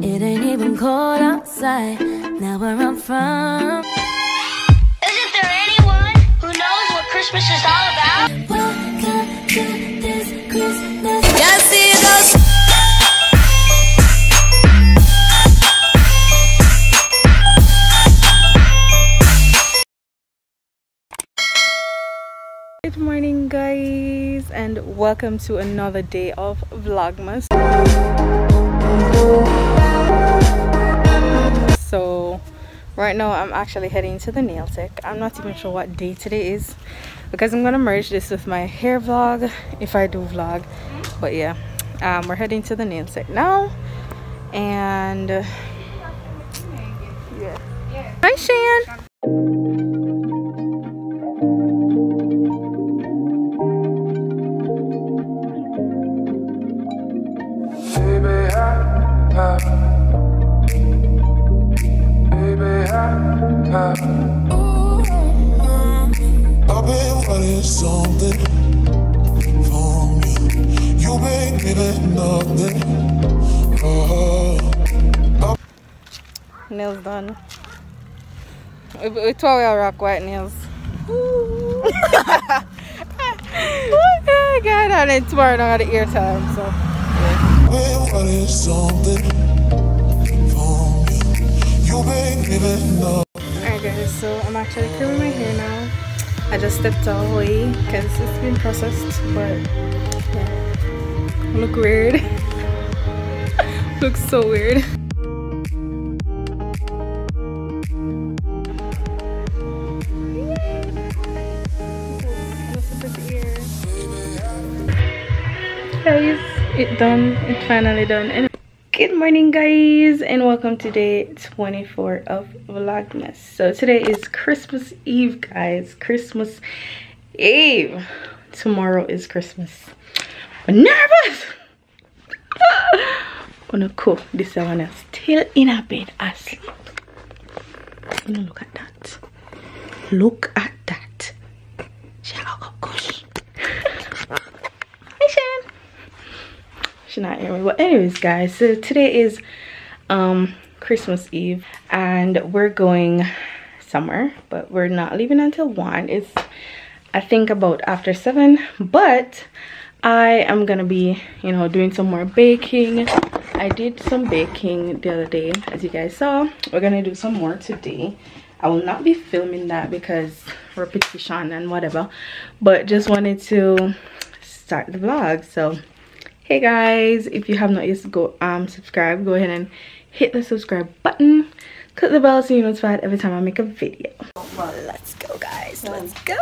It ain't even cold outside, now where I'm from. Isn't there anyone who knows what Christmas is all about? Welcome to this Christmas. Yeah, see those. Good morning guys, and welcome to another day of Vlogmas. So right now I'm actually heading to the nail tech. I'm not even sure what day today is because I'm gonna merge this with my hair vlog if I do vlog. But yeah, we're heading to the nail tech now, and yeah. Hi Shan. I've been wanting something from you. You been giving nothing. Nails done. It's why we rock white nails. I got on it tomorrow. I got the ear time, so. I've been wanting something from you. You been giving nothing. Alright guys, so I'm actually curling my hair now. I just stepped away because it's been processed, but yeah. Look weird. Looks so weird. Guys, it's done. It's finally done. Anyway. Good morning guys, and welcome to day 24 of Vlogmas. So today is Christmas Eve guys. Christmas Eve. Tomorrow is Christmas. I'm nervous. Gonna cook this one is still in a bed asleep. You know, look at that. Look at that. Kush. Hi Shan. She's not hearing me, but anyways guys, so today is Christmas Eve and we're going somewhere, but we're not leaving until 1. It's I think about after 7, but I am gonna be, you know, doing some more baking. I did some baking the other day, as you guys saw. We're gonna do some more today. I will not be filming that because repetition and whatever, but just wanted to start the vlog. So hey guys, if you have not yet go subscribe, go ahead and hit the subscribe button, click the bell so you're notified every time I make a video. Well, let's go guys, let's go.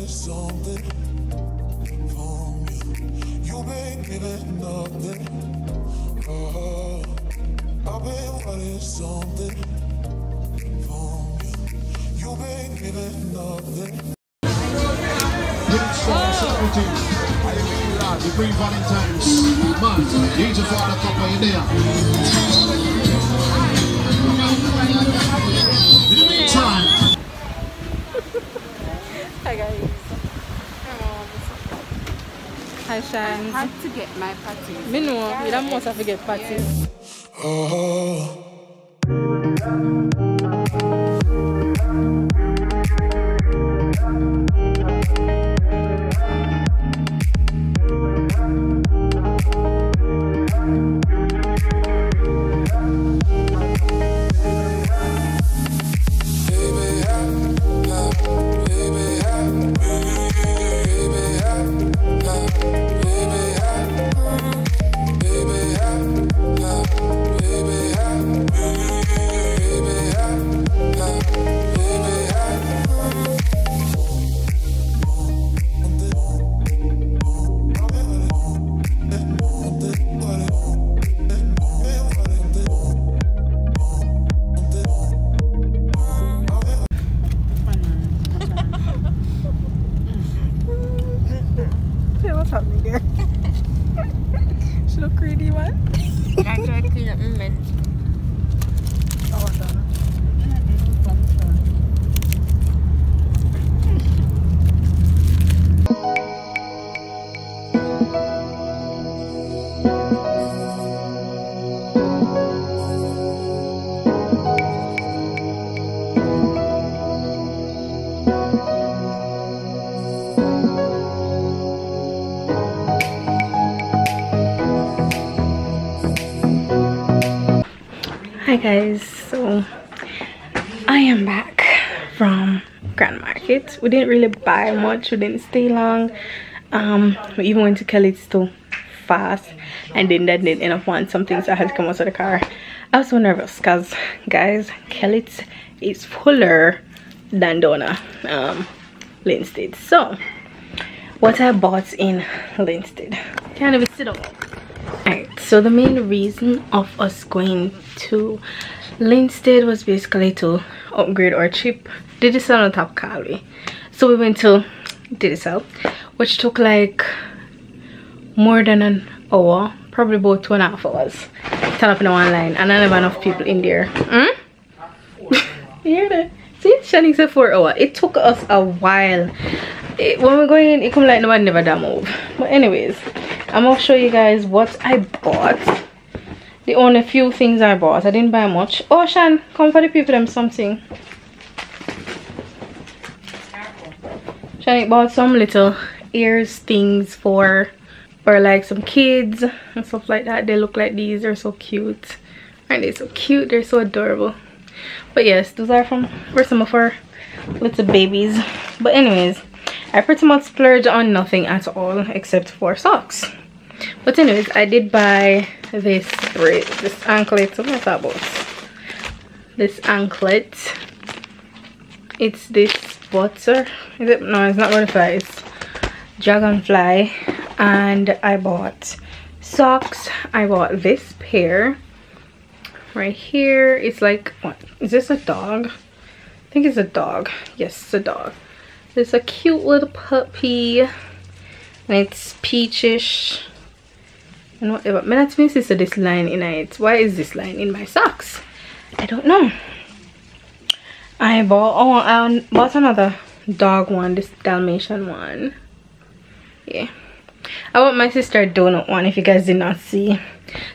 Something from you. You been giving nothing. I've been wanting something from you. You been giving nothing. The Green Valentine's man, he's a father couple in there. In the meantime. Hi guys. Hi Shan. I had to get my patties. Me know, you don't must have to get patties. Baby, shot me there. She look pretty, man. I try to clean up my mess. Oh, done. Hi guys, so I am back from Grand Market. We didn't really buy much, we didn't stay long. We even went to Kelly's too fast, and then that didn't end up wanting something, so I had to come out of the car. I was so nervous because guys, Kelly's is fuller than Donna Linstead. So what I bought in Linstead, can't even sit down. Alright, so the main reason of us going to Linstead was basically to upgrade our trip. Digicel on top Calvi. So we went to Digicel, which took like more than an hour, probably about 2.5 hours. Turn up in one line, and I never enough people in there. You hear that? See, Shani said 4 hours. It took us a while. When we're going in, it come like nobody never that move. But anyways, I'm gonna show you guys what I bought. The only few things I bought. I didn't buy much. Oh, Shan, come for the people them something. Shani bought some little ears things for like some kids and stuff like that. They look like these. They're so cute. Aren't they so cute? They're so adorable. But yes, those are for some of our little babies. But anyways, I pretty much splurged on nothing at all except for socks. But anyways, I did buy this anklet. What was that about? This anklet. It's this butter. Is it? No, it's not butterfly. It's dragonfly. And I bought socks. I bought this pair right here. It's like, what is this, a dog? I think it's a dog. Yes, it's a dog. It's a cute little puppy, and it's peachish and whatever. Man, that's me sister, this line in it. Why is this line in my socks? I don't know. I bought another dog one, this Dalmatian one. Yeah, I bought my sister a donut one, if you guys did not see.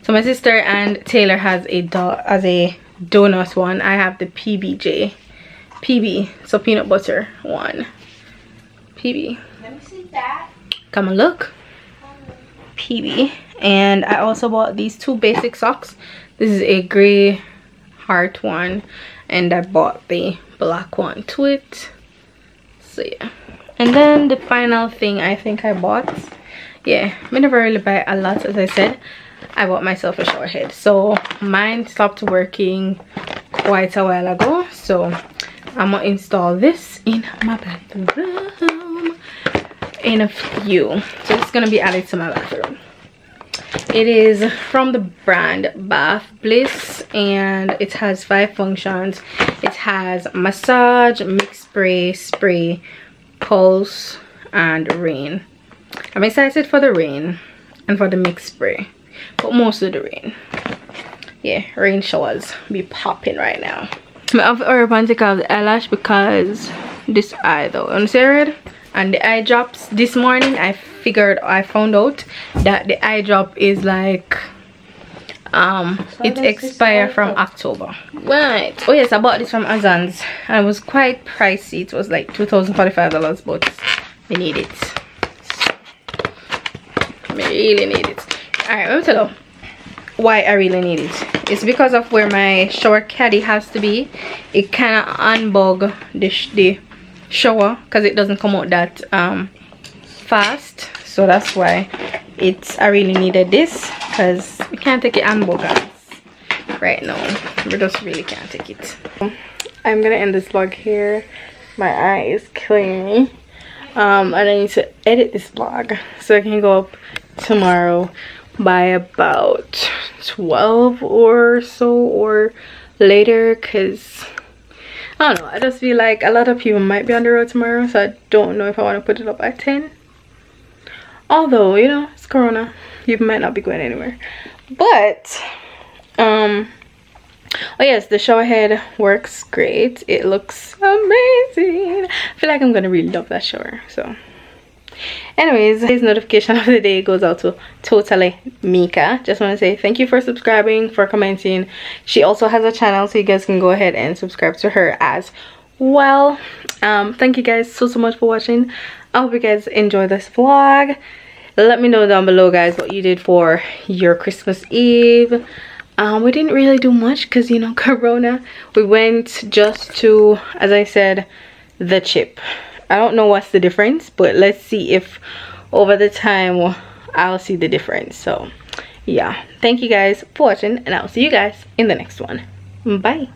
So my sister and Taylor has a donut one. I have the PB, so peanut butter one. PB. Let me see that. Come and look. PB. And I also bought these two basic socks. This is a gray heart one, and I bought the black one to it. So yeah. And then the final thing I think I bought, yeah, I never really buy a lot, as I said. I bought myself a shower head. So mine stopped working quite a while ago, so I'm gonna install this in my bathroom in a few. So it's gonna be added to my bathroom. It is from the brand Bath Bliss, and it has 5 functions. It has massage, mix spray, pulse, and rain. I'm excited for the rain and for the mix spray, but mostly the rain. Yeah, rain showers be popping right now. I have to take off the eyelash because this eye though, you see red? And the eye drops this morning, I found out that the eye drop is like it expired from October. Right. Oh yes, I bought this from Azans and it was quite pricey. It was like $2,045, but I need it. I really need it. Alright, let me tell you why I really need it. It's because of where my shower caddy has to be. It kind of unbug the shower because it doesn't come out that fast. So that's why I really needed this, because we can't take it unbug right now. We just really can't take it. I'm gonna end this vlog here. My eye is killing me. And I need to edit this vlog so I can go up tomorrow by about 12 or so or later, because I don't know, I just feel like a lot of people might be on the road tomorrow, so I don't know if I want to put it up at 10. although you know it's Corona, you might not be going anywhere. But oh yes, the shower head works great. It looks amazing. I feel like I'm gonna really love that shower. So anyways, today's notification of the day goes out to Totally Mika. Just want to say thank you for subscribing, for commenting. She also has a channel, so you guys can go ahead and subscribe to her as well. Thank you guys so much for watching. I hope you guys enjoy this vlog. Let me know down below, guys, what you did for your Christmas Eve. We didn't really do much because, you know, Corona. We went just to, as I said, the chip. I don't know what's the difference, but let's see if over the time I'll see the difference. So yeah, thank you guys for watching, and I'll see you guys in the next one. Bye.